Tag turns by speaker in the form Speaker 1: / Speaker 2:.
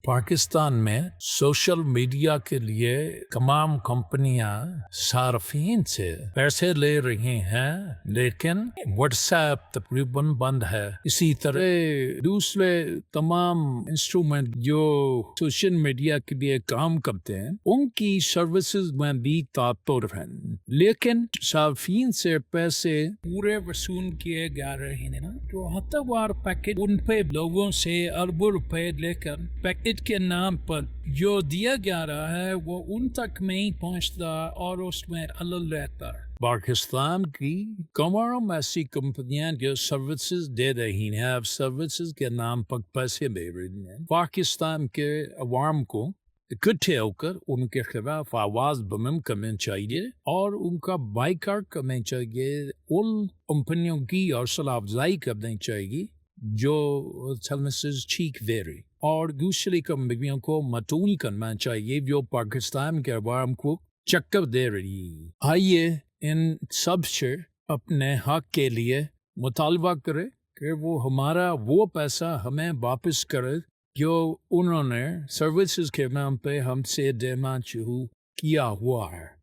Speaker 1: پاکستان میں social media کے لیے تمام کمپنیاں صارفین سے پیسے لے رہی ہیں، لیکن واٹس ایپ تقریباً بند ہے۔ اسی طرح دوسرے تمام انسٹرومنٹ جو سوشل میڈیا کے لیے کام کرتے ہیں ان کی سروسز میں بھی تعطر ہے، لیکن صارفین سے پیسے پورے وصول کیے جا رہے ہیں۔ جو ہفتہ وار پیکج ان پہ لوگوں سے اربوں روپے لے کر پیکج کے نام پر جو دیا جا رہا ہے وہ ان تک نہیں پہنچتا اور اس میں علل رہتا ہے۔ پاکستان کی تمام ایسی کمپنیاں جو سروسز دے رہی ہیں، اب سروسز کے نام پر پیسے لے رہی ہیں، پاکستان کے عوام کو اکٹھے ہو کر ان کے خلاف آواز بلند کرنا چاہیے اور ان کا بائیکاٹ کرنا چاہیے، ان کمپنیوں کی حوصلہ افزائی کرنی چاہیے جو سروسز ٹھیک دے رہی، اور دوسری کمپنیوں کو متون کرنا چاہیے جو پاکستان کے عوام کو چکر دے رہی۔ آئیے ان سب سے اپنے حق کے لیے مطالبہ کرے کہ وہ ہمارا وہ پیسہ ہمیں واپس کرے جو انہوں نے سروسز کے نام پہ ہم سے دینا شروع کیا ہوا ہے۔